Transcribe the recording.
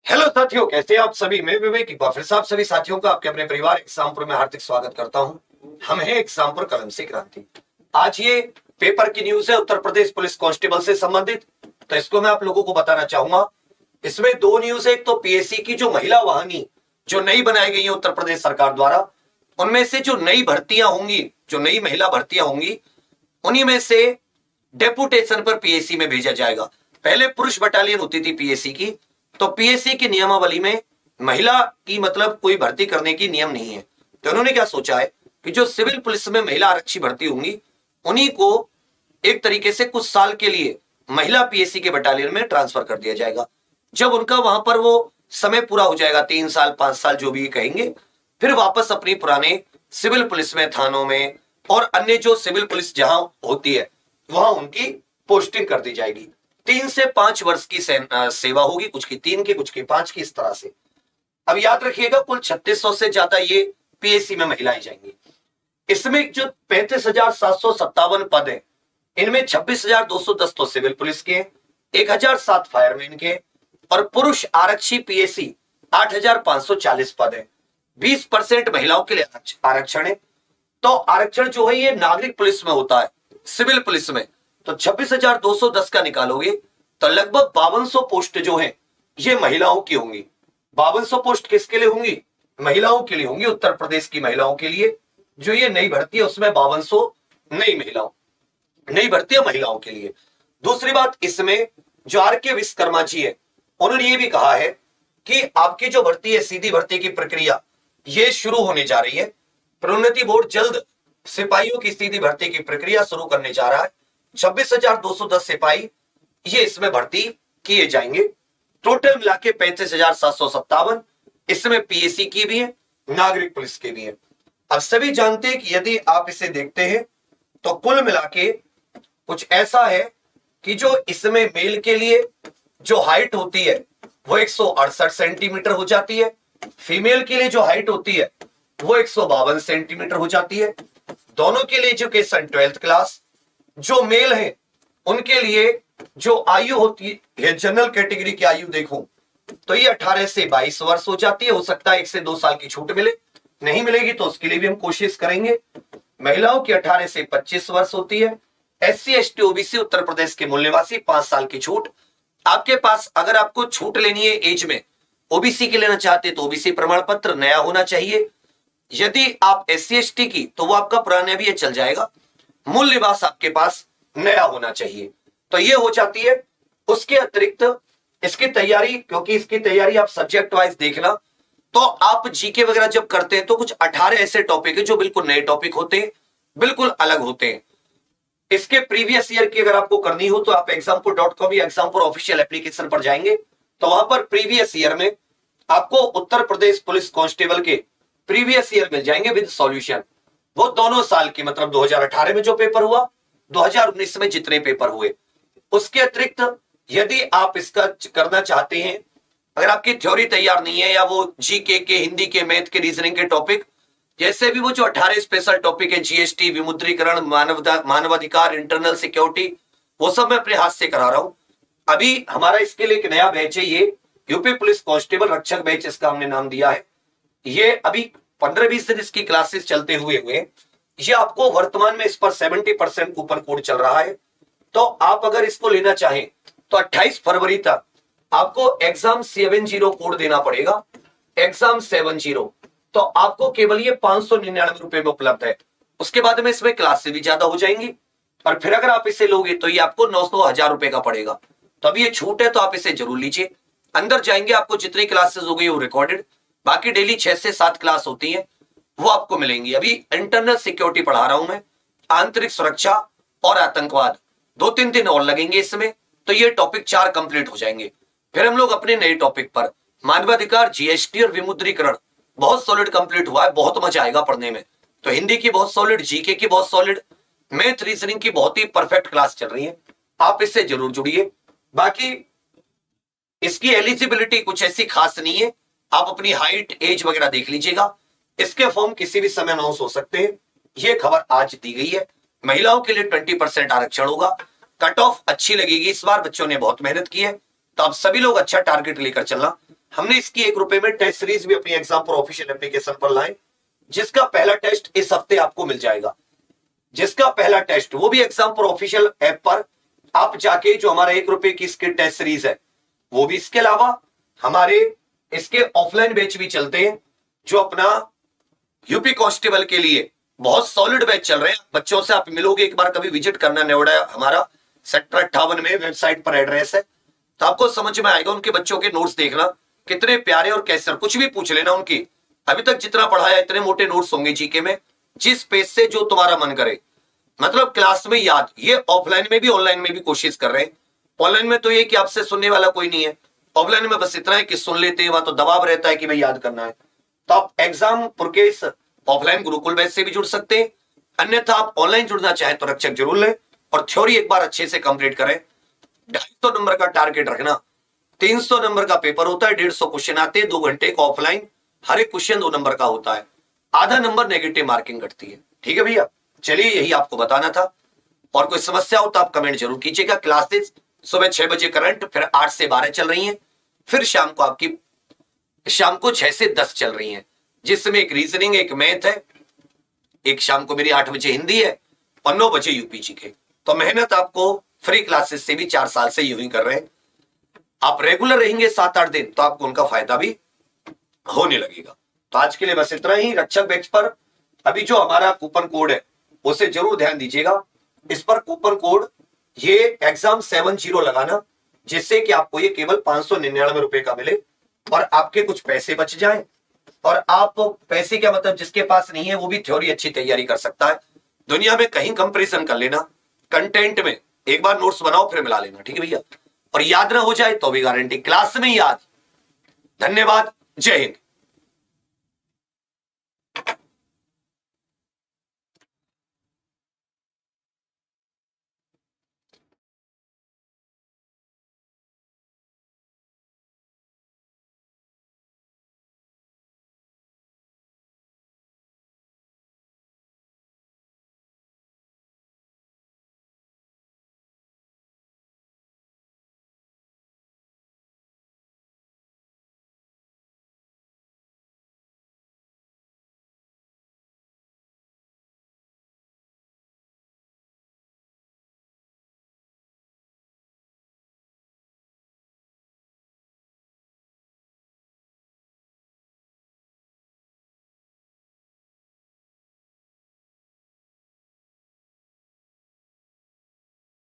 Hello साथियों, कैसे हैं आप सभी। मैं विवेक एक बार फिर से आप सभी साथियों का आपके अपने परिवार एग्जामपुर में हार्दिक स्वागत करता हूं। हम हैं एग्जामपुर कलम से क्रांति। आज ये पेपर की न्यूज है उत्तर प्रदेश पुलिस कांस्टेबल से संबंधित, तो इसको मैं आप लोगों को बताना चाहूंगा। इसमें दो न्यूज है। एक तो पीएससी की जो महिला वाहिनी जो नई बनाई गई है उत्तर प्रदेश सरकार द्वारा, उनमें से जो नई भर्तियां होंगी, जो नई महिला भर्तियां होंगी, उन्हीं में से डेपुटेशन पर पीएससी में भेजा जाएगा। पहले पुरुष बटालियन होती थी पीएससी की, तो पीएससी की नियमावली में महिला की मतलब कोई भर्ती करने की नियम नहीं है। तो उन्होंने क्या सोचा है कि जो सिविल पुलिस में महिला आरक्षी भर्ती होंगी, उन्हीं को एक तरीके से कुछ साल के लिए महिला पीएससी के बटालियन में ट्रांसफर कर दिया जाएगा। जब उनका वहां पर वो समय पूरा हो जाएगा, 3 साल 5 साल जो भी कहेंगे, फिर वापस अपनी पुराने सिविल पुलिस में, थानों में और अन्य जो सिविल पुलिस जहां होती है वहां उनकी पोस्टिंग कर दी जाएगी। 3 से 5 वर्ष की सेवा होगी, कुछ की 3 की, कुछ की 5 की, इस तरह से। अब याद रखिएगा, कुल 3600 से ज्यादा ये पीएससी में महिलाएं जाएंगी। इसमें जो 35,757 पद है, इनमें 26,210 तो सिविल पुलिस के, 1,007 फायरमैन के, और पुरुष आरक्षी पीएससी 8,540 पद है। 20% महिलाओं के लिए आरक्षण है। तो आरक्षण जो है ये नागरिक पुलिस में होता है, सिविल पुलिस में तो 26,210 का निकालोगे तो लगभग 5200 पोस्ट जो है ये महिलाओं की होंगी। 5200 पोस्ट किसके लिए होंगी? महिलाओं के लिए होंगी। उत्तर प्रदेश की महिलाओं के लिए जो ये नई भर्ती है उसमें 5200 नई भर्ती है महिलाओं के लिए। दूसरी बात, इसमें जो आर.के. विश्वकर्मा जी है, उन्होंने ये भी कहा है कि आपकी जो भर्ती है, सीधी भर्ती की प्रक्रिया ये शुरू होने जा रही है। प्रोन्नति बोर्ड जल्द सिपाहियों की सीधी भर्ती की प्रक्रिया शुरू करने जा रहा है। 26,210 सिपाही ये इसमें भर्ती किए जाएंगे। टोटल मिला के 35,757, इसमें पीएससी की भी है, नागरिक पुलिस के भी है। अब सभी जानते हैं कि यदि आप इसे देखते हैं तो कुल मिला के कुछ ऐसा है कि जो इसमें मेल के लिए जो हाइट होती है वो 168 सेंटीमीटर हो जाती है, फीमेल के लिए जो हाइट होती है वो 152 सेंटीमीटर हो जाती है। दोनों के लिए एजुकेशन 12th क्लास। जो मेल है उनके लिए जो आयु होती है, जनरल कैटेगरी की आयु देखूं तो ये 18 से 22 वर्ष हो जाती है। हो सकता है 1 से 2 साल की छूट मिले, नहीं मिलेगी तो उसके लिए भी हम कोशिश करेंगे। महिलाओं की 18 से 25 वर्ष होती है। SC ST OBC Uttar Pradesh के मूल निवासी 5 साल की छूट। आपके पास अगर आपको छूट लेनी है एज में, ओबीसी के लेना चाहते तो ओबीसी प्रमाण पत्र नया होना चाहिए। यदि आप SC ST की तो वो आपका पुराना भी चल जाएगा। मूल निवास आपके पास नया होना चाहिए। तो ये हो जाती है। उसके अतिरिक्त इसकी तैयारी, क्योंकि इसकी तैयारी आप सब्जेक्ट वाइज देखना, तो आप जीके वगैरह जब करते हैं तो कुछ 18 ऐसे टॉपिक है जो बिल्कुल नए टॉपिक होते हैं, बिल्कुल अलग होते हैं। इसके प्रीवियस ईयर की अगर आपको करनी हो तो आप example.com या example ऑफिशियल एप्लीकेशन पर जाएंगे तो वहां पर प्रीवियस ईयर में आपको उत्तर प्रदेश पुलिस कांस्टेबल के प्रीवियस ईयर मिल जाएंगे विद सॉल्यूशन। वो दोनों साल की, मतलब 2018 में जो पेपर हुआ, 2019 में जितने पेपर हुए। उसके अतिरिक्त यदि आप इसका करना चाहते हैं, अगर आपकी थ्योरी तैयार नहीं है या वो जीके के, हिंदी के, मैथ के, रीजनिंग के टॉपिक, जैसे भी वो जो 18 स्पेशल टॉपिक है, जीएसटी, विमुद्रीकरण, मानवाधिकार, इंटरनल सिक्योरिटी, वो सब मैं अपने हाथ से करा रहा हूं। अभी हमारा इसके लिए एक नया बैच है, ये यूपी पुलिस कांस्टेबल रक्षक बैच, इसका हमने नाम दिया है। ये अभी 15-20 दिन इसकी क्लासेस चलते हुए ये आपको वर्तमान में इस पर 70% कूपन कोड चल रहा है। तो आप अगर इसको लेना चाहें तो 28 फरवरी तक आपको एग्जाम 70 कोड देना पड़ेगा। एग्जाम 70, तो आपको केवल ये 599 रुपए में उपलब्ध है। उसके बाद में इसमें क्लासेस भी ज्यादा हो जाएंगी, और फिर अगर आप इसे लोगे तो ये आपको 900-1000 रुपए का पड़ेगा। तो अभी ये छूट है तो आप इसे जरूर लीजिए। अंदर जाएंगे, आपको जितनी क्लासेस हो गई वो रिकॉर्डेड, बाकी डेली 6 से 7 क्लास होती है, वो आपको मिलेंगी। अभी इंटरनल सिक्योरिटी पढ़ा रहा हूं मैं, आंतरिक सुरक्षा और आतंकवाद, 2-3 दिन और लगेंगे इसमें, तो ये टॉपिक 4 कंप्लीट हो जाएंगे। फिर हम लोग अपने नए टॉपिक पर मानवाधिकार, जीएसटी और विमुद्रीकरण बहुत सॉलिड कंप्लीट हुआ है, बहुत मजा आएगा पढ़ने में। तो हिंदी की बहुत सॉलिड, जीके की बहुत सॉलिड, मैथ रीजनिंग की बहुत ही परफेक्ट क्लास चल रही है, आप इससे जरूर जुड़िए। बाकी इसकी एलिजिबिलिटी कुछ ऐसी खास नहीं है, आप अपनी हाइट, एज वगैरह देख लीजिएगा। इसके फॉर्म किसी भी समय अनाउंस हो सकते हैं। ये खबर आज दी गई है। महिलाओं के लिए 20% आरक्षण होगा। कट ऑफ अच्छी लगेगी, इस बार बच्चों ने बहुत मेहनत की है, तो आप सभी लोग अच्छा टारगेट लेकर चलना। हमने इसकी ₹1 में टेस्ट सीरीज भी अपनी एग्जाम पर ऑफिशियल एप्लीकेशन पर लाए, जिसका पहला टेस्ट इस हफ्ते आपको मिल जाएगा। जिसका पहला टेस्ट वो भी एग्जाम पर ऑफिशियल ऐप पर आप जाके, जो हमारा ₹1 की इसकी टेस्ट सीरीज है वो भी। इसके अलावा हमारे इसके ऑफलाइन बैच भी चलते हैं, जो अपना यूपी कांस्टेबल के लिए बहुत सॉलिड बैच चल रहे हैं। बच्चों से आप मिलोगे, एक बार कभी विजिट करना, नेवड़ा हमारा सेक्टर 58 में वेबसाइट पर एड्रेस है, तो आपको समझ में आएगा। उनके बच्चों के नोट्स देखना कितने प्यारे और कैसे, कुछ भी पूछ लेना उनकी, अभी तक जितना पढ़ाया इतने मोटे नोट्स होंगे जीके में, जिस पेज से जो तुम्हारा मन करे, मतलब क्लास में याद। ये ऑफलाइन में भी ऑनलाइन में भी कोशिश कर रहे हैं। ऑनलाइन में तो ये कि आपसे सुनने वाला कोई नहीं है, ऑफलाइन में बस इतना है कि सुन लेते हैं, वहां तो दबाव रहता है कि भाई याद करना है। तो आप एग्जाम पुरकेश ऑफलाइन गुरुकुल बैच से भी जुड़ सकते हैं, अन्यथा आप ऑनलाइन जुड़ना चाहें तो रक्षक जरूर लें और थ्योरी एक बार अच्छे से कंप्लीट करें। 250 नंबर का टारगेट रखना, 300 नंबर का पेपर होता है, 150 क्वेश्चन आते हैं, 2 घंटे का ऑफलाइन, हर एक क्वेश्चन 2 नंबर का होता है, आधा नंबर नेगेटिव मार्किंग कटती है। ठीक है भैया, चलिए यही आपको बताना था। और कोई समस्या हो तो आप कमेंट जरूर कीजिएगा। क्लासेस सुबह 6 बजे करंट, फिर 8 से 12 चल रही हैं, फिर शाम को 6 से 10 चल रही हैं, जिसमें एक रीजनिंग, एक मैथ है, एक शाम को मेरी 8 बजे हिंदी है और 9 बजे यूपीजी के। तो मेहनत आपको फ्री क्लासेस से भी 4 साल से यूं ही कर रहे हैं। आप रेगुलर रहेंगे 7-8 दिन तो आपको उनका फायदा भी होने लगेगा। तो आज के लिए बस इतना ही। रक्षक बैच पर अभी जो हमारा कूपन कोड है उसे जरूर ध्यान दीजिएगा। इस पर कूपन कोड ये एग्जाम 70 लगाना, जिससे कि आपको ये केवल ₹599 का मिले और आपके कुछ पैसे बच जाएं। और आप पैसे क्या मतलब, जिसके पास नहीं है वो भी थ्योरी अच्छी तैयारी कर सकता है। दुनिया में कहीं कंपैरिजन कर लेना, कंटेंट में एक बार नोट्स बनाओ फिर मिला लेना। ठीक है भैया, और याद ना हो जाए तो भी गारंटी क्लास में याद। धन्यवाद, जय हिंद।